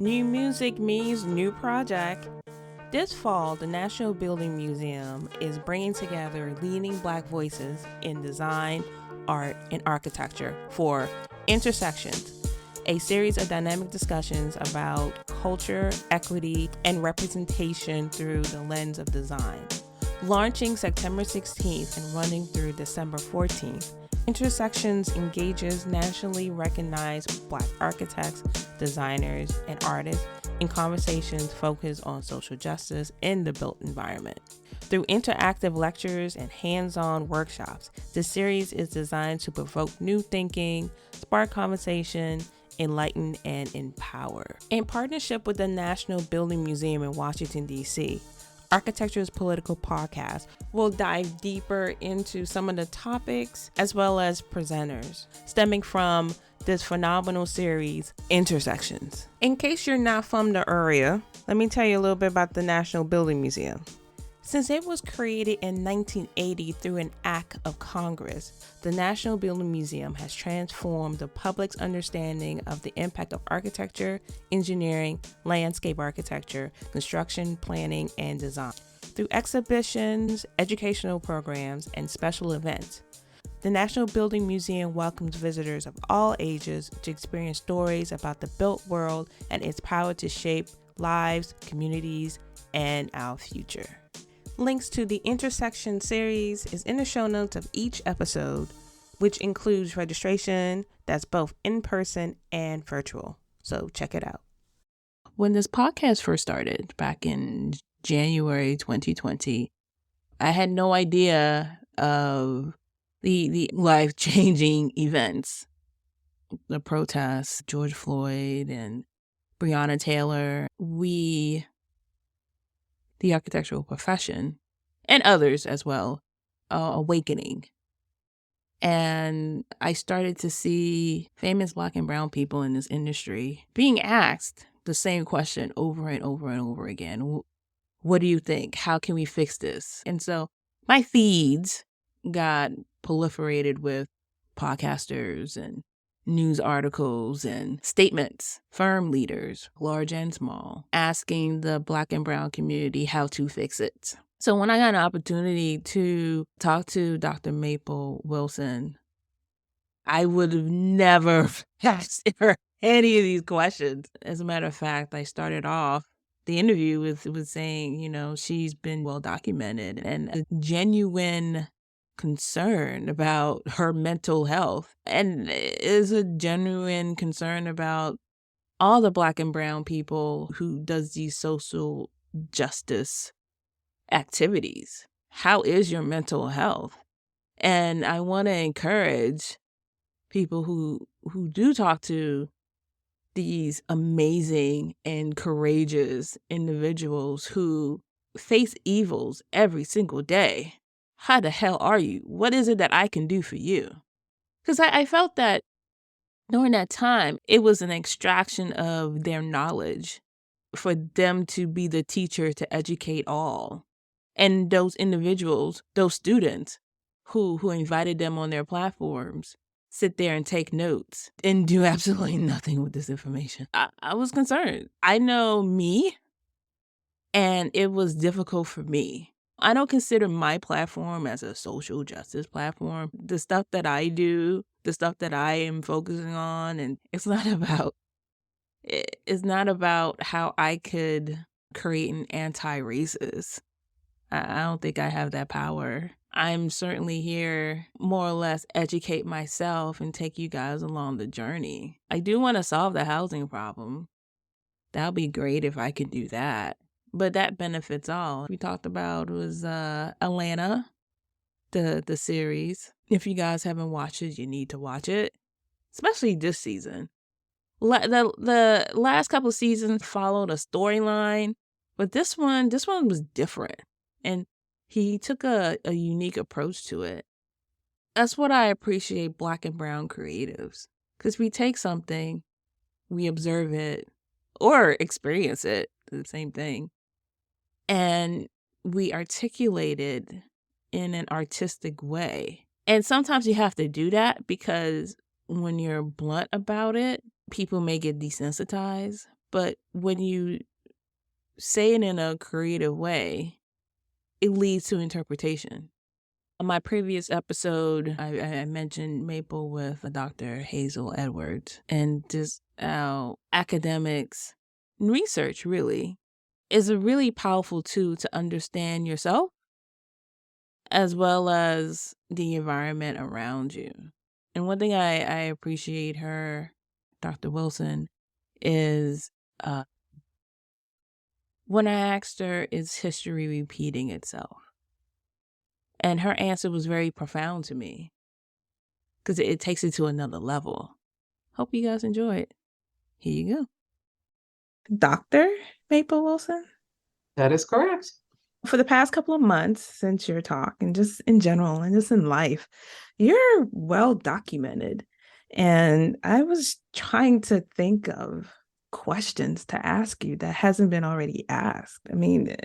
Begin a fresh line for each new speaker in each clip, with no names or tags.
New music means new project. This fall, the National Building Museum is bringing together leading Black voices in design, art, and architecture for Intersections, a series of dynamic discussions about culture, equity, and representation through the lens of design. Launching September 16th and running through December 14th, Intersections engages nationally recognized Black architects, designers, and artists in conversations focused on social justice in the built environment. Through interactive lectures and hands-on workshops, the series is designed to provoke new thinking, spark conversation, enlighten, and empower. In partnership with the National Building Museum in Washington, D.C., Architecture's Political Podcast will dive deeper into some of the topics as well as presenters stemming from this phenomenal series, Intersections. In case you're not from the area, let me tell you a little bit about the National Building Museum. Since it was created in 1980 through an act of Congress, the National Building Museum has transformed the public's understanding of the impact of architecture, engineering, landscape architecture, construction, planning, and design. Through exhibitions, educational programs, and special events, the National Building Museum welcomes visitors of all ages to experience stories about the built world and its power to shape lives, communities, and our future. Links to the Intersection series is in the show notes of each episode, which includes registration that's both in person and virtual. So check it out. When this podcast first started back in January 2020, I had no idea of the life-changing events, the protests, George Floyd and Breonna Taylor. The architectural profession, and others as well, awakening. And I started to see famous Black and brown people in this industry being asked the same question over and over and over again. What do you think? How can we fix this? And so my feeds got proliferated with podcasters and news articles and statements, firm leaders, large and small, asking the Black and brown community how to fix it. So when I got an opportunity to talk to Dr. Mabel Wilson, I would have never asked her any of these questions. As a matter of fact, I started off the interview with saying, she's been well documented and a genuine concern about her mental health and is a genuine concern about all the Black and brown people who does these social justice activities. How is your mental health? And I want to encourage people who do talk to these amazing and courageous individuals who face evils every single day. How the hell are you? What is it that I can do for you? Because I felt that during that time, it was an extraction of their knowledge for them to be the teacher to educate all. And those individuals, those students who invited them on their platforms, sit there and take notes and do absolutely nothing with this information. I was concerned. I know me, and it was difficult for me. I don't consider my platform as a social justice platform. The stuff that I do, the stuff that I am focusing on, and it's not about how I could create an anti-racist. I don't think I have that power. I'm certainly here more or less educate myself and take you guys along the journey. I do want to solve the housing problem. That would be great if I could do that. But that benefits all. We talked about was Atlanta, the series. If you guys haven't watched it, you need to watch it, especially this season. The last couple of seasons followed a storyline, but this one was different, and he took a unique approach to it. That's what I appreciate Black and brown creatives, because we take something, we observe it, or experience it, the same thing, and we articulate it in an artistic way. And sometimes you have to do that because when you're blunt about it, people may get desensitized. But when you say it in a creative way, it leads to interpretation. On my previous episode, I mentioned Maple with Dr. Hazel Edwards, and just how academics and research really is a really powerful tool to understand yourself as well as the environment around you. And one thing I appreciate her, Dr. Wilson, is when I asked her, is history repeating itself? And her answer was very profound to me because it takes it to another level. Hope you guys enjoy it. Here you go. Dr. Maple Wilson?
That is correct.
For the past couple of months since your talk, and just in general and just in life, you're well documented. And I was trying to think of questions to ask you that hasn't been already asked. I mean,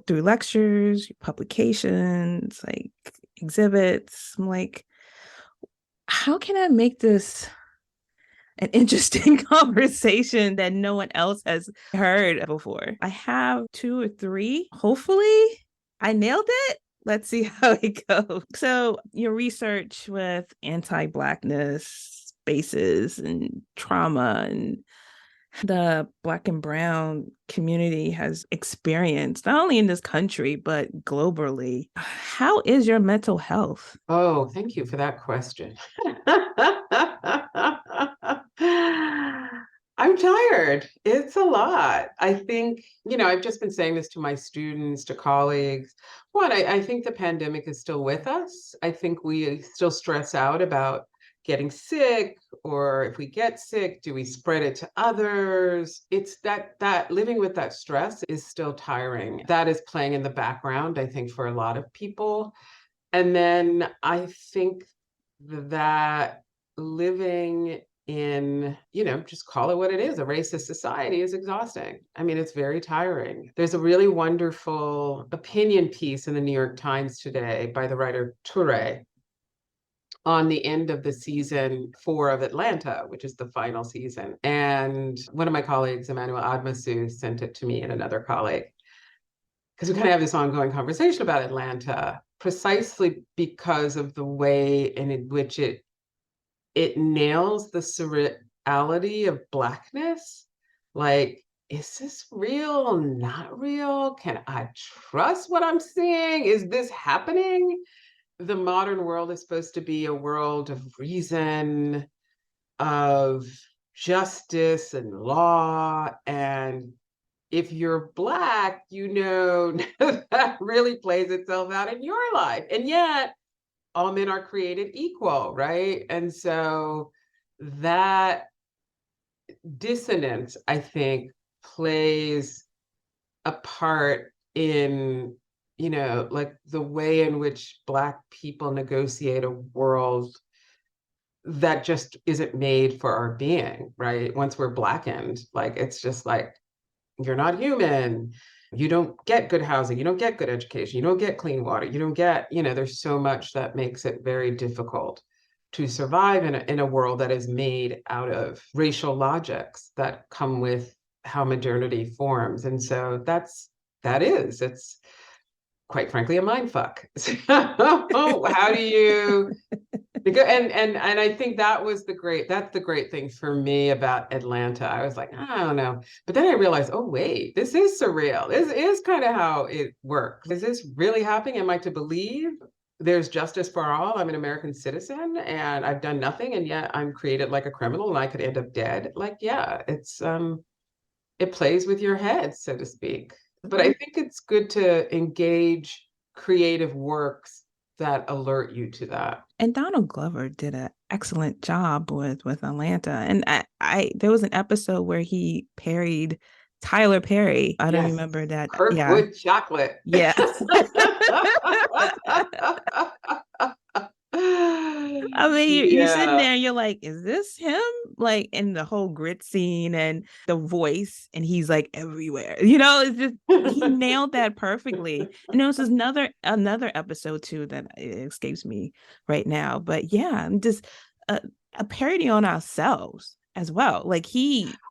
through lectures, publications, like exhibits, I'm like, how can I make this an interesting conversation that no one else has heard before? I have 2 or 3. Hopefully, I nailed it. Let's see how it goes. So, your research with anti-Blackness spaces and trauma and the Black and Brown community has experienced, not only in this country, but globally. How is your mental health?
Oh, thank you for that question. I'm tired. It's a lot. I think, I've just been saying this to my students, to colleagues. One, I think the pandemic is still with us. I think we still stress out about getting sick, or if we get sick, do we spread it to others? It's that living with that stress is still tiring. That is playing in the background, I think, for a lot of people. And then I think that living in, just call it what it is, a racist society is exhausting. I mean, it's very tiring. There's a really wonderful opinion piece in the New York Times today by the writer Toure on the end of the season 4 of Atlanta, which is the final season. And one of my colleagues, Emmanuel Admasu, sent it to me and another colleague, because we kind of have this ongoing conversation about Atlanta, precisely because of the way in which it nails the surreality of Blackness. Like, is this real? Not real? Can I trust what I'm seeing? Is this happening? The modern world is supposed to be a world of reason, of justice and law. And if you're Black, that really plays itself out in your life. And yet, all men are created equal, right? And so that dissonance, I think, plays a part in like the way in which Black people negotiate a world that just isn't made for our being, right? Once we're Blackened, like, it's just like, you're not human. You don't get good housing. You don't get good education. You don't get clean water. You don't get, there's so much that makes it very difficult to survive in a world that is made out of racial logics that come with how modernity forms. And so it's quite frankly a mind fuck. So how do you and I think that's the great thing for me about Atlanta. I was like, I don't know. But then I realized, oh wait, this is surreal. This is kind of how it works. Is this really happening? Am I to believe there's justice for all? I'm an American citizen and I've done nothing, and yet I'm created like a criminal and I could end up dead. Like, yeah, it plays with your head, so to speak. But I think it's good to engage creative works that alert you to that.
And Donald Glover did an excellent job with Atlanta. And I there was an episode where he parried Tyler Perry. I don't remember that.
Kirkwood chocolate.
Yes. I mean, you're sitting there and you're like, is this him? Like, in the whole grit scene and the voice, and he's like everywhere. It's just, he nailed that perfectly. And there was another episode too that escapes me right now. But yeah, I'm just a parody on ourselves. as well. Like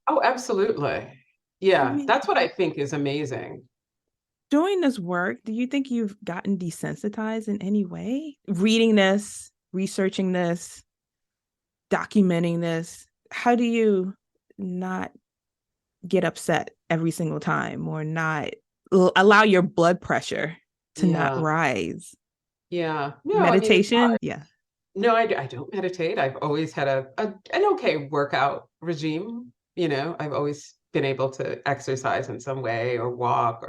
Oh, absolutely.
I
Yeah,
mean,
that's what I think is amazing.
doing this work, do you think you've gotten desensitized in any way? Reading this, researching this, documenting this, how do you not get upset every single time or not allow your blood pressure to not
Yeah.
rise?
Yeah. No, I mean, it's
Meditation, yeah.
no, I don't meditate. I've always had an okay workout regime. I've always been able to exercise in some way or walk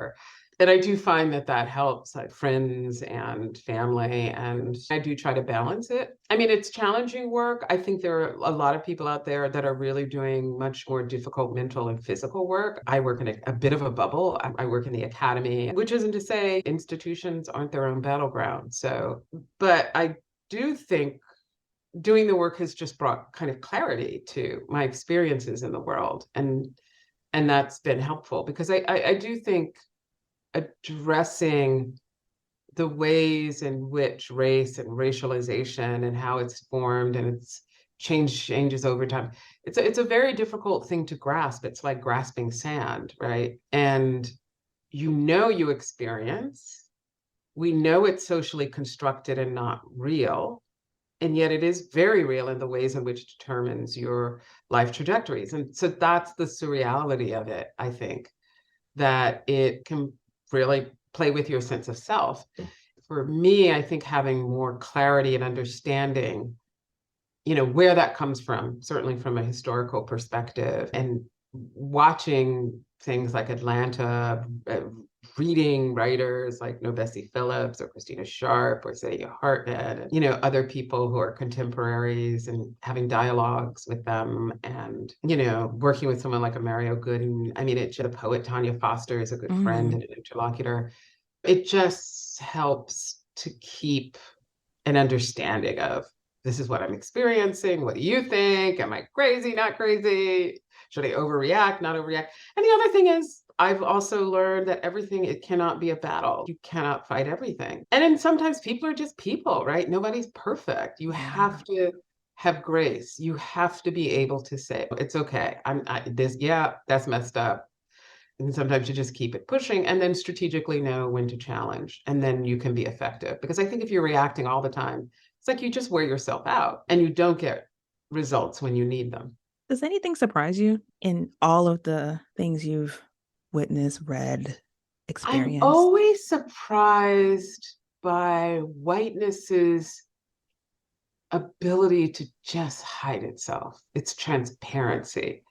and I do find that that helps, like friends and family, and I do try to balance it. I mean, it's challenging work. I think there are a lot of people out there that are really doing much more difficult mental and physical work. I work in a bit of a bubble. I work in the academy, which isn't to say institutions aren't their own battleground. So, but I do think doing the work has just brought kind of clarity to my experiences in the world, and that's been helpful because I do think addressing the ways in which race and racialization and how it's formed and it's changes over time. It's a very difficult thing to grasp. It's like grasping sand, right? And you experience, we know it's socially constructed and not real, and yet it is very real in the ways in which it determines your life trajectories. And so that's the surreality of it, I think, that it can really play with your sense of self. For me, I think having more clarity and understanding, where that comes from, certainly from a historical perspective, and watching things like Atlanta, reading writers like Bessie Phillips or Christina Sharp or Saidiya Hartnett, and, other people who are contemporaries and having dialogues with them, and, working with someone like a Mario Gooden. I mean, the poet Tanya Foster is a good friend
Mm.
and an interlocutor. It just helps to keep an understanding of, this is what I'm experiencing. What do you think? Am I crazy, not crazy? Should I overreact, not overreact? And the other thing is, I've also learned that it cannot be a battle. You cannot fight everything. And then sometimes people are just people, right? Nobody's perfect. You
Yeah.
have to have grace. You have to be able to say, it's okay. Yeah, that's messed up. And sometimes you just keep it pushing and then strategically know when to challenge. And then you can be effective. Because I think if you're reacting all the time, it's like you just wear yourself out and you don't get results when you need them.
Does anything surprise you in all of the things you've witnessed, read,
I'm
experienced?
always surprised by whiteness's ability to just hide itself, its transparency,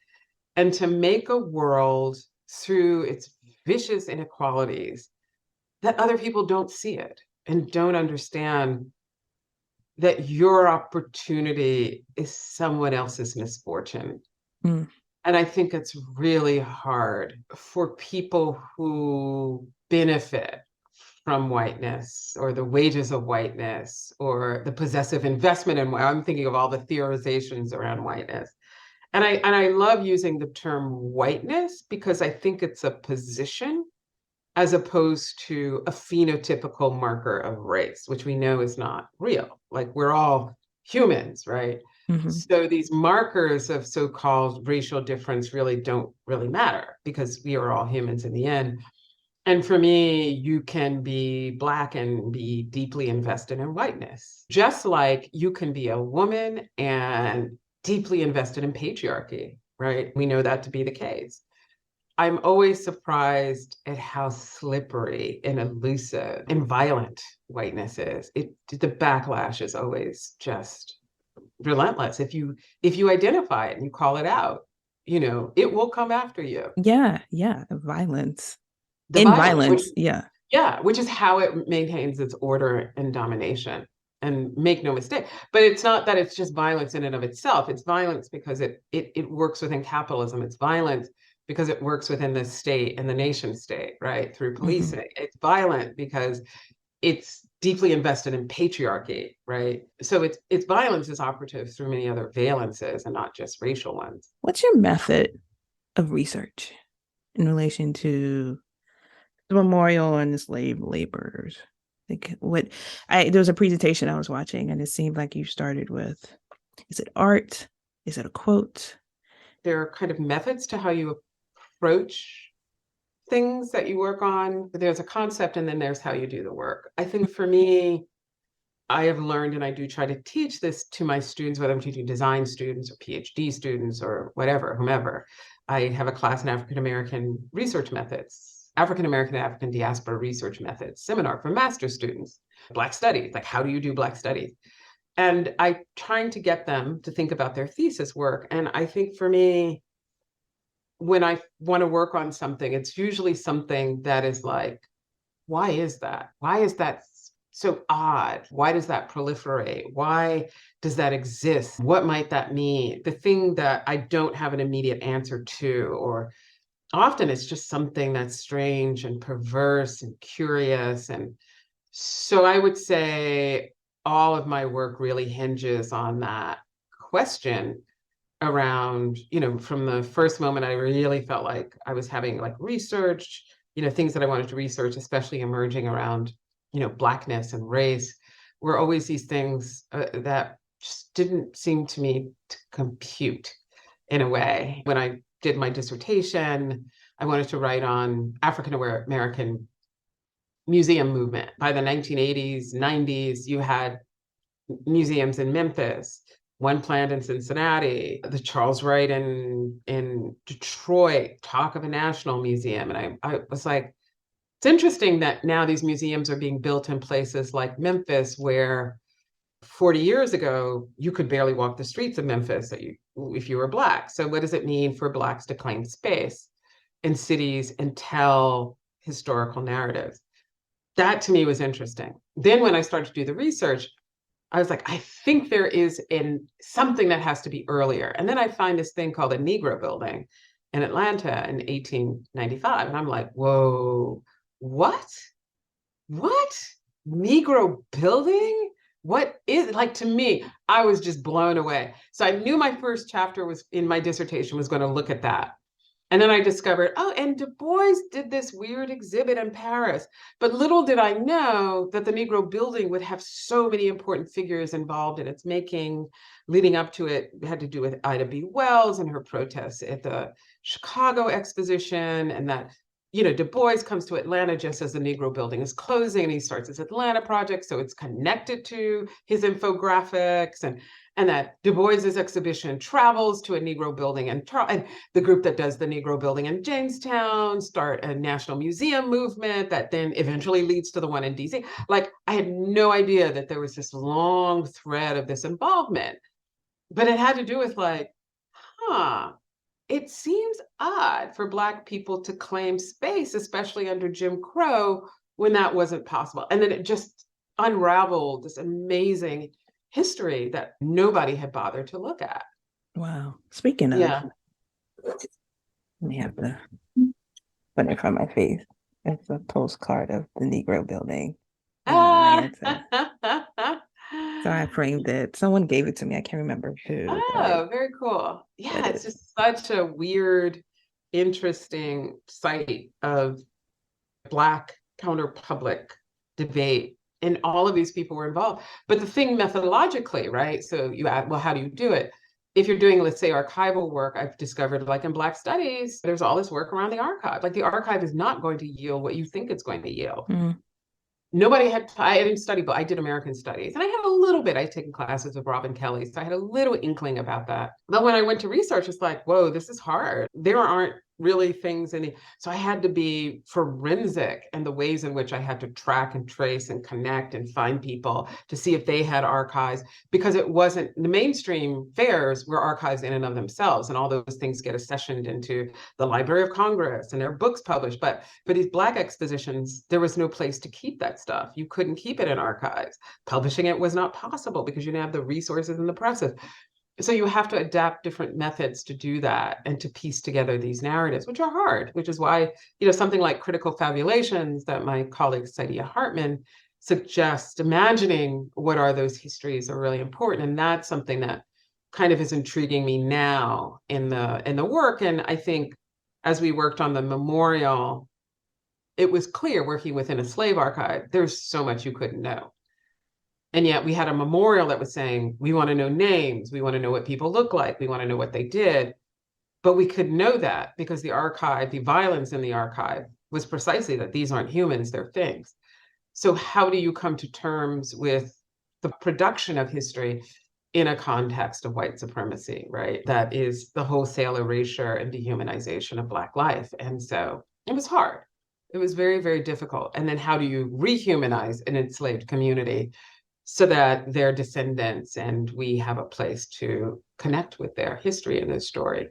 and to make a world through its vicious inequalities that other people don't see it and don't understand that your opportunity is someone else's misfortune.
Mm.
And I think it's really hard for people who benefit from whiteness or the wages of whiteness or the possessive investment in. I'm thinking of all the theorizations around whiteness. And I love using the term whiteness because I think it's a position as opposed to a phenotypical marker of race, which we know is not real. Like, we're all humans, right?
Hmm.
So these markers of so-called racial difference really don't really matter because we are all humans in the end. And for me, you can be Black and be deeply invested in whiteness, just like you can be a woman and deeply invested in patriarchy, right? We know that to be the case. I'm always surprised at how slippery and elusive and violent whiteness is. The backlash is always just relentless. If you identify it and you call it out, it will come after you.
Yeah, yeah. Violence.
The
In
violence,
violence, yeah.
which is how it maintains its order and domination. And make no mistake, but it's not that it's just violence in and of itself. It's violence because it works within capitalism. It's violence because it works within the state and the nation state, right? Through
Hmm.
policing. It's violent because it's deeply invested in patriarchy, right? So its violence is operative through many other valences and not just racial ones.
What's your method of research in relation to the memorial and enslaved laborers? Like there was a presentation I was watching and it seemed like you started with, is it art? Is it a quote?
there are kind of methods to how you approach things that you work on. There's a concept and then there's how you do the work. I think for me, I have learned, and I do try to teach this to my students, whether I'm teaching design students or PhD students or whatever, whomever. I have a class in African American research methods, African American and African diaspora research methods seminar for master's students, Black studies, like how do you do Black studies? And I'm trying to get them to think about their thesis work. And I think for me, when I want to work on something, it's usually something that is like, why is that? Why is that so odd? Why does that proliferate? Why does that exist? What might that mean? The thing that I don't have an immediate answer to, or often it's just something that's strange and perverse and curious. And so I would say all of my work really hinges on that question around, from the first moment I really felt like I was having like research, things that I wanted to research, especially emerging around, Blackness and race, were always these things that just didn't seem to me to compute in a way. When I did my dissertation, I wanted to write on African American museum movement. By the 1980s, 90s, you had museums in Memphis, one planned in Cincinnati, the Charles Wright in Detroit, talk of a national museum. And I was like, it's interesting that now these museums are being built in places like Memphis, where 40 years ago, you could barely walk the streets of Memphis if you were Black. So what does it mean for Blacks to claim space in cities and tell historical narratives? That to me was interesting. Then when I started to do the research, I was like, I think there is something that has to be earlier. And then I find this thing called a Negro building in Atlanta in 1895. And I'm like, whoa, what? What? Negro building? What is it? Like, to me, I was just blown away. So I knew my first chapter was in my dissertation was going to look at that. And then I discovered, oh, and Du Bois did this weird exhibit in Paris. But little did I know that the Negro building would have so many important figures involved in its making. Leading up to it had to do with Ida B. Wells and her protests at the Chicago Exposition, and that, Du Bois comes to Atlanta just as the Negro building is closing, and he starts his Atlanta project. So it's connected to his infographics, and that Du Bois's exhibition travels to a Negro building, and the group that does the Negro building in Jamestown start a national museum movement that then eventually leads to the one in DC. Like, I had no idea that there was this long thread of this involvement, but it had to do with like, it seems odd for Black people to claim space, especially under Jim Crow, when that wasn't possible. And then it just unraveled this amazing history that nobody had bothered to look at.
Wow. Speaking of,
Yeah.
let me have to put it in front of my face. It's a postcard of the Negro building in Atlanta. So I framed it. Someone gave it to me. I can't remember who.
Oh, very cool. Yeah, it's just such a weird, interesting site of Black counterpublic debate. And all of these people were involved. But the thing methodologically, right? So you add, well, how do you do it? If you're doing, let's say, archival work, I've discovered, like in Black studies, there's all this work around the archive. Like, the archive is not going to yield what you think it's going to yield.
Mm.
I didn't study, but I did American studies. And I had a little bit, I'd taken classes with Robin Kelly. So I had a little inkling about that. But when I went to research, it's like, whoa, this is hard. There aren't really things so I had to be forensic in the ways in which I had to track and trace and connect and find people to see if they had archives, because it wasn't, the mainstream fairs were archives in and of themselves, and all those things get accessioned into the Library of Congress and there are books published. But for these Black expositions, there was no place to keep that stuff. You couldn't keep it in archives. Publishing it was not possible because you didn't have the resources and the presses. So you have to adapt different methods to do that and to piece together these narratives, which are hard, which is why, something like critical fabulations that my colleague Saidiya Hartman suggests, imagining what are those histories, are really important. And that's something that kind of is intriguing me now in the work. And I think as we worked on the memorial, it was clear, working within a slave archive, there's so much you couldn't know. And yet we had a memorial that was saying, we want to know names. We want to know what people look like. We want to know what they did. But we could know that because the archive, the violence in the archive was precisely that these aren't humans, they're things. So how do you come to terms with the production of history in a context of white supremacy, right? That is the wholesale erasure and dehumanization of Black life. And so it was hard. It was very, very difficult. And then how do you rehumanize an enslaved community so that their descendants and we have a place to connect with their history and their story?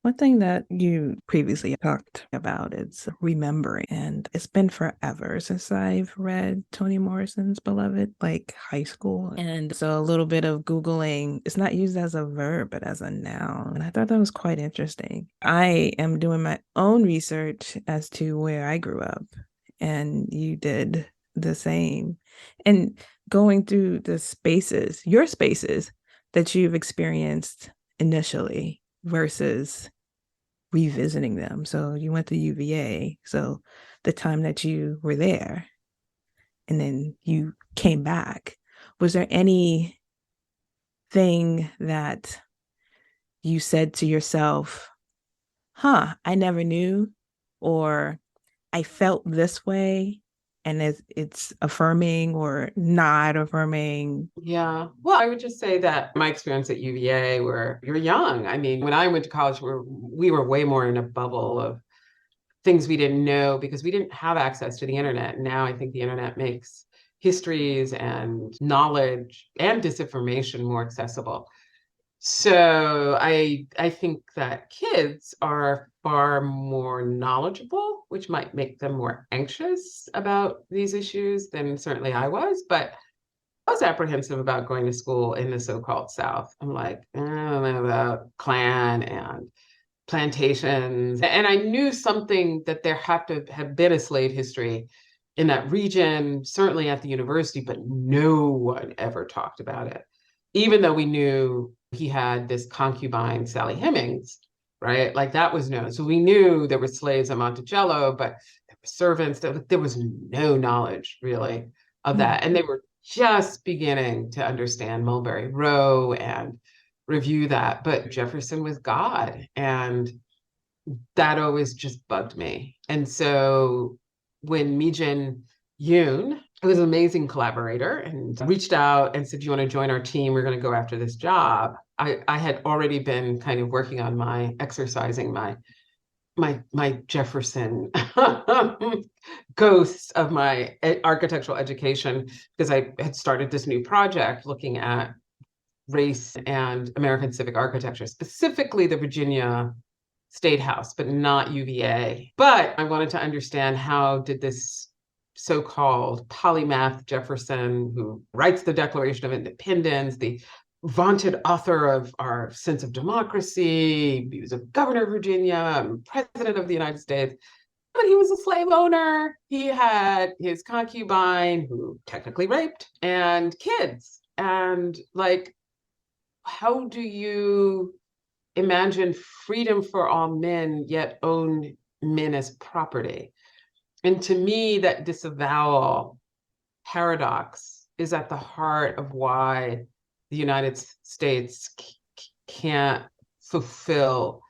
One thing that you previously talked about is remembering. And it's been forever since I've read Toni Morrison's Beloved, like high school. And so a little bit of Googling, it's not used as a verb, but as a noun. And I thought that was quite interesting. I am doing my own research as to where I grew up, and you did the same. And going through the spaces, your spaces that you've experienced initially versus revisiting them. So you went to UVA. So the time that you were there and then you came back, was there anything that you said to yourself, I never knew, or I felt this way, and it's affirming or not affirming?
Yeah. Well, I would just say that my experience at UVA, where you're young. I mean, when I went to college, we were way more in a bubble of things we didn't know because we didn't have access to the internet. Now I think the internet makes histories and knowledge and disinformation more accessible. So I think that kids are far more knowledgeable, which might make them more anxious about these issues than certainly I was. But I was apprehensive about going to school in the so-called South. I'm like, I don't know about Klan and plantations. And I knew something that there had to have been a slave history in that region, certainly at the university, but no one ever talked about it. Even though we knew he had this concubine, Sally Hemings, right? Like that was known. So we knew there were slaves at Monticello, but there were servants. There was no knowledge really of that. And they were just beginning to understand Mulberry Row and review that. But Jefferson was God. And that always just bugged me. And so when Mijin Yoon, who was an amazing collaborator, and reached out and said, "Do you want to join our team? We're going to go after this job." I had already been kind of working on exercising my Jefferson ghosts of my architectural education, because I had started this new project looking at race and American civic architecture, specifically the Virginia State House, but not UVA. But I wanted to understand, how did this so-called polymath Jefferson, who writes the Declaration of Independence, the vaunted author of our sense of democracy, he was a governor of Virginia, president of the United States, but he was a slave owner. He had his concubine, who technically raped, and kids. And like, how do you imagine freedom for all men, yet own men as property? And to me, that disavowal paradox is at the heart of why the United States can't fulfill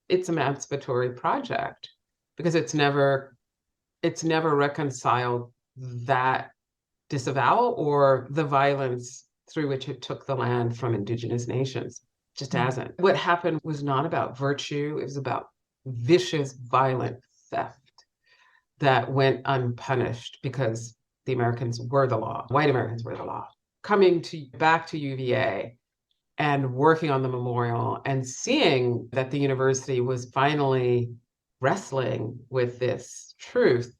its emancipatory project, because it's never reconciled that disavowal or the violence through which it took the land from indigenous nations. Just hasn't. What happened was not about virtue, it was about vicious, violent theft that went unpunished because the Americans were the law, white Americans were the law. Coming back to UVA and working on the memorial and seeing that the university was finally wrestling with this truth,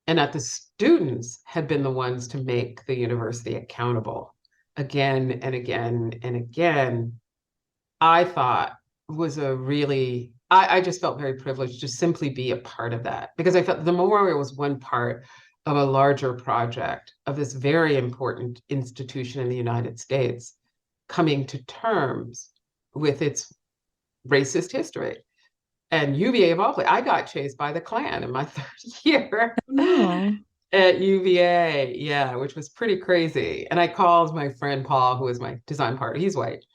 and that the students had been the ones to make the university accountable again and again and again, I thought was a really, I just felt very privileged to simply be a part of that, because I felt the memorial was one part of a larger project of this very important institution in the United States coming to terms with its racist history. And UVA of all places, I got chased by the Klan in my third year at UVA, yeah, which was pretty crazy. And I called my friend Paul, who was my design partner, he's white.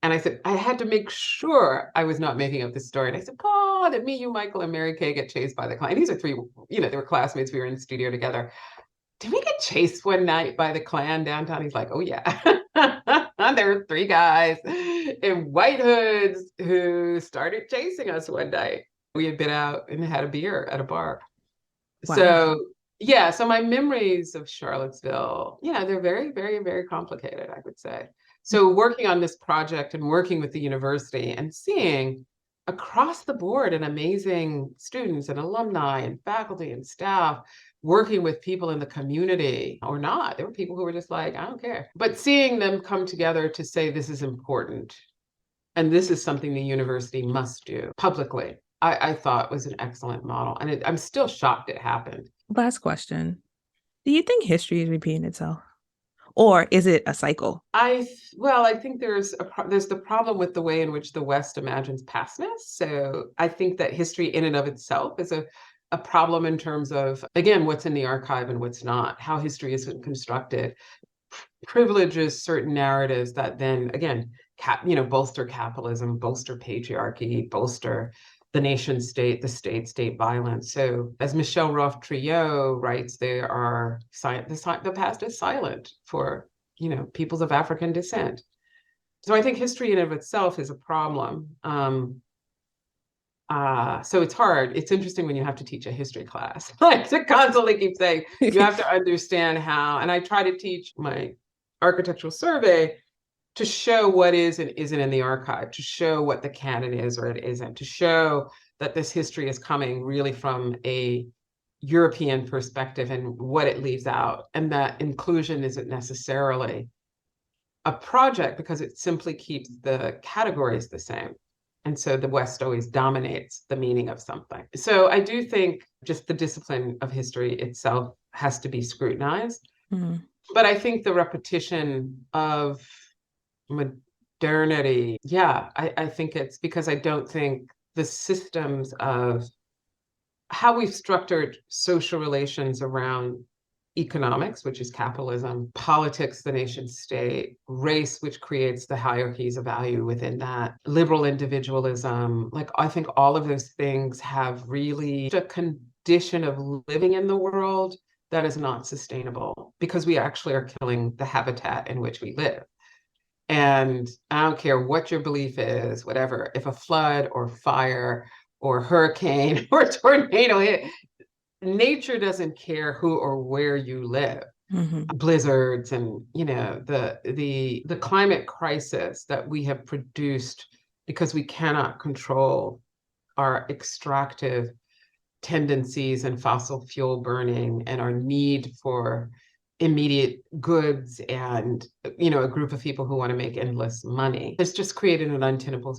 And I said, I had to make sure I was not making up this story. And I said, Paul, that me, you, Michael, and Mary Kay get chased by the Klan. These are three, they were classmates. We were in the studio together. Did we get chased one night by the Klan downtown? He's like, oh, yeah. There were three guys in white hoods who started chasing us one night. We had been out and had a beer at a bar.
Wow.
So, yeah, so my memories of Charlottesville, they're very, very, very complicated, I would say. So working on this project and working with the university and seeing across the board and amazing students and alumni and faculty and staff working with people in the community or not. There were people who were just like, I don't care. But seeing them come together to say this is important and this is something the university must do publicly, I thought was an excellent model. And I'm still shocked it happened.
Last question. Do you think history is repeating itself? Or is it a cycle?
I think there's the problem with the way in which the West imagines pastness. So I think that history in and of itself is a problem in terms of, again, what's in the archive and what's not, how history is constructed, privileges certain narratives that then, again, bolster capitalism, bolster patriarchy, bolster the nation state, the state violence. So as Michel Roth-Triot writes, the past is silent for, peoples of African descent. So I think history in and of itself is a problem. So it's hard. It's interesting when you have to teach a history class, like to constantly keep saying, you have to understand how, and I try to teach my architectural survey to show what is and isn't in the archive, to show what the canon is or it isn't, to show that this history is coming really from a European perspective and what it leaves out, and that inclusion isn't necessarily a project because it simply keeps the categories the same. And so the West always dominates the meaning of something. So I do think just the discipline of history itself has to be scrutinized. Mm-hmm. But I think the repetition of modernity, I think it's because I don't think the systems of how we've structured social relations around economics, which is capitalism, politics, the nation state, race, which creates the hierarchies of value within that, liberal individualism, I think all of those things have really a condition of living in the world that is not sustainable because we actually are killing the habitat in which we live. And I don't care what your belief is, whatever, if a flood or fire or hurricane or tornado hit, nature doesn't care who or where you live. Mm-hmm. Blizzards and, the climate crisis that we have produced because we cannot control our extractive tendencies and fossil fuel burning and our need for immediate goods and, a group of people who want to make endless money. It's just created an untenable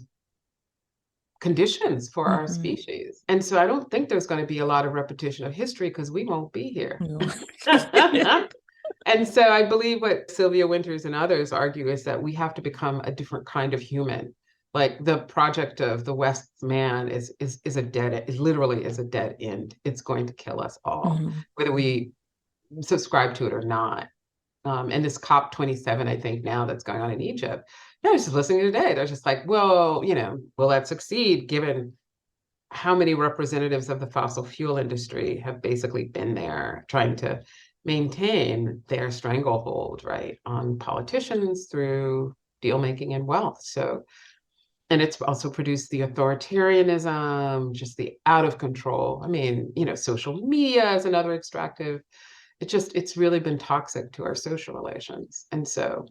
conditions for our species. And so I don't think there's going to be a lot of repetition of history because we won't be here. No. And so I believe what Sylvia Winters and others argue is that we have to become a different kind of human. Like the project of the West's man is literally a dead end. It's going to kill us all, whether we subscribe to it or not. And this COP27, I think now that's going on in Egypt, I was just listening today. They're just like, well, will that succeed given how many representatives of the fossil fuel industry have basically been there trying to maintain their stranglehold, right, on politicians through deal making and wealth. So, and it's also produced the authoritarianism, just the out of control. I mean, social media is another extractive. It's really been toxic to our social relations. And so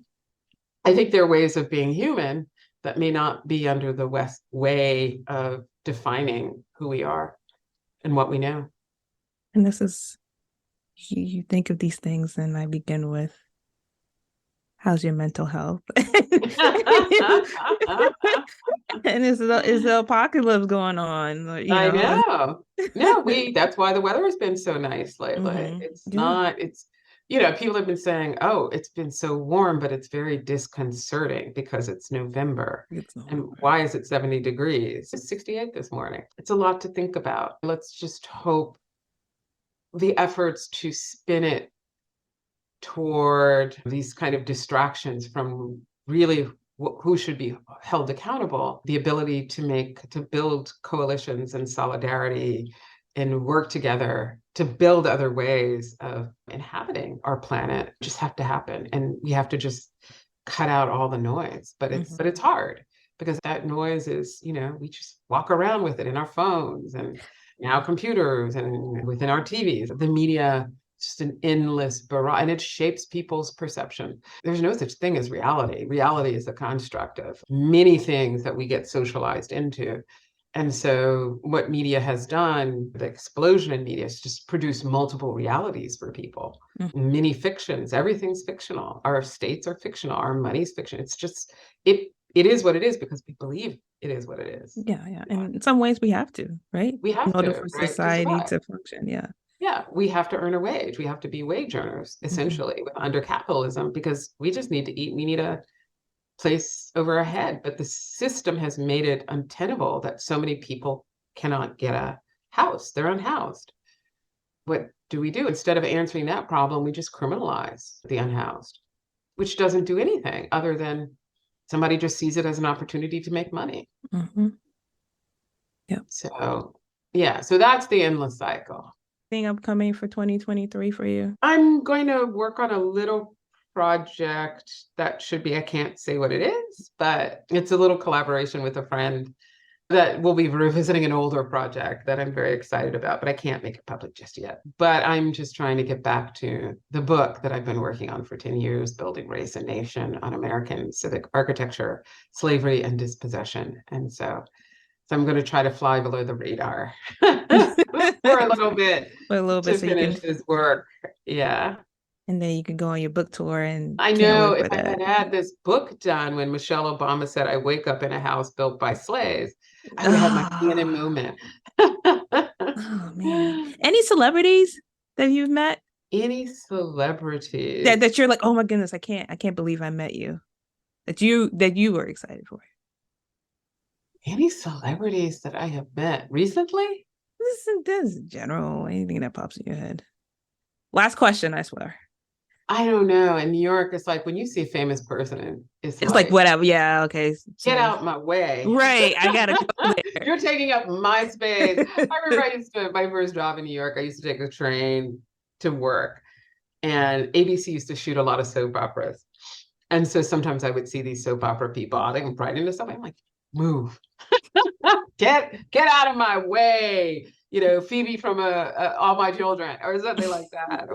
I think there are ways of being human that may not be under the West way of defining who we are and what we know.
And this is, you think of these things and I begin with, how's your mental health? And is the apocalypse going on?
I know. No, that's why the weather has been so nice lately. It's not, people have been saying, oh, it's been so warm, but it's very disconcerting because it's November. And why is it 70 degrees? It's 68 this morning. It's a lot to think about. Let's just hope the efforts to spin it toward these kind of distractions from really who should be held accountable, the ability to build coalitions and solidarity and work together to build other ways of inhabiting our planet just have to happen. And we have to just cut out all the noise. But it's hard because that noise is, we just walk around with it in our phones and now computers and within our TVs. The media, just an endless barrage, and it shapes people's perception. There's no such thing as reality. Reality is a construct of many things that we get socialized into. And so what media has done, the explosion in media, is just produce multiple realities for people. Many fictions, everything's fictional. Our states are fictional. Our money's fiction. It's just, it is what it is because we believe it is what it is.
Yeah. And in some ways we have to, right?
We have
in order
to,
for
right?
society to function. Yeah.
Yeah, we have to earn a wage. We have to be wage earners, essentially, under capitalism, because we just need to eat. We need a place over our head. But the system has made it untenable that so many people cannot get a house. They're unhoused. What do we do? Instead of answering that problem, we just criminalize the unhoused, which doesn't do anything other than somebody just sees it as an opportunity to make money.
Yeah.
So that's the endless cycle.
Thing upcoming for 2023 for you?
I'm going to work on a little project that should be, I can't say what it is, but it's a little collaboration with a friend that will be revisiting an older project that I'm very excited about, but I can't make it public just yet. But I'm just trying to get back to the book that I've been working on for 10 years, Building Race and Nation on American Civic Architecture, Slavery and Dispossession. And so I'm going to try to fly below the radar for a little bit to
so
finish his work. Yeah.
And then you can go on your book tour. And
I know if I had this book done when Michelle Obama said, I wake up in a house built by slaves, I would have my CNN moment.
Oh, man. Any celebrities that you've met?
Any celebrities?
That you're like, oh, my goodness, I can't believe I met you. That you were excited for.
Any celebrities that I have met recently?
This is general, anything that pops in your head. Last question, I swear.
I don't know. In New York, it's like when you see a famous person, it's
like whatever. Yeah, okay.
Get out my way.
Right. I gotta go there.
You're taking up my space. I remember my first job in New York, I used to take a train to work. And ABC used to shoot a lot of soap operas. And so sometimes I would see these soap opera people adding pride into something. I'm like, move. Get out of my way. Phoebe from All My Children or something like that.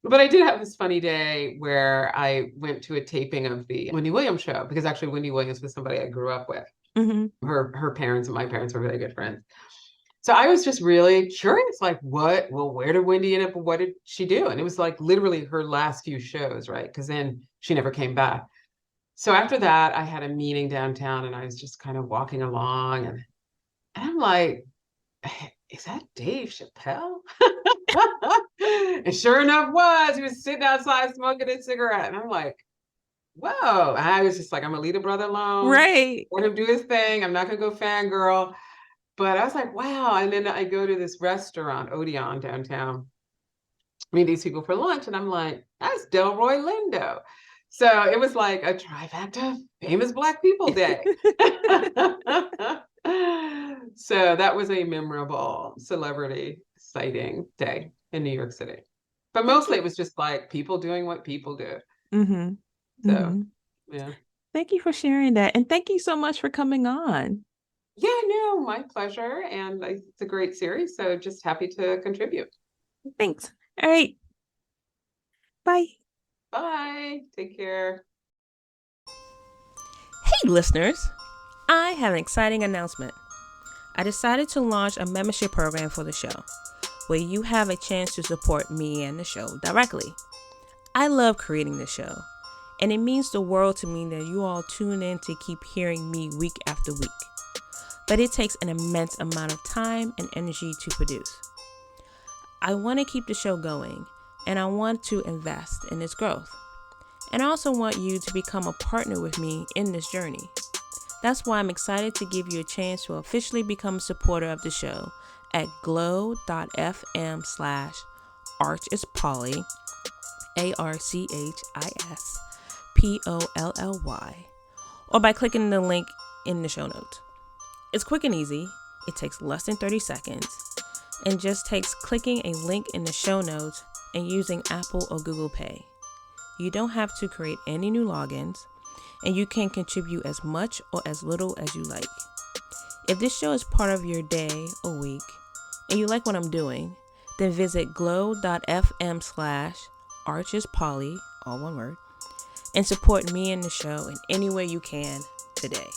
But I did have this funny day where I went to a taping of the Wendy Williams show because actually Wendy Williams was somebody I grew up with. Her parents and my parents were very good friends. So I was just really curious, like where did Wendy end up? What did she do? And it was like literally her last few shows, right? Because then she never came back. So after that, I had a meeting downtown and I was just kind of walking along and I'm like, is that Dave Chappelle? And sure enough he was sitting outside smoking a cigarette. And I'm like, whoa. And I was just like, I'm gonna leave a brother alone.
Right.
Let him do his thing. I'm not gonna go fangirl. But I was like, wow. And then I go to this restaurant, Odeon, downtown, meet these people for lunch. And I'm like, that's Delroy Lindo. So it was like a trifecta famous Black people day. So that was a memorable celebrity sighting day in New York City. But mostly it was just like people doing what people do. So, yeah.
Thank you for sharing that. And thank you so much for coming on.
Yeah, no, my pleasure. And it's a great series. So just happy to contribute.
Thanks. All right. Bye.
Bye. Take care.
Hey, listeners. I have an exciting announcement. I decided to launch a membership program for the show, where you have a chance to support me and the show directly. I love creating the show, and it means the world to me that you all tune in to keep hearing me week after week. But it takes an immense amount of time and energy to produce. I want to keep the show going, and I want to invest in its growth. And I also want you to become a partner with me in this journey. That's why I'm excited to give you a chance to officially become a supporter of the show at glow.fm/archispolly, ARCHISPOLLY. or by clicking the link in the show notes. It's quick and easy. It takes less than 30 seconds and just takes clicking a link in the show notes and using Apple or Google Pay. You don't have to create any new logins, and you can contribute as much or as little as you like. If this show is part of your day or week and you like what I'm doing, then visit glow.fm/archespoly, all one word, and support me and the show in any way you can today.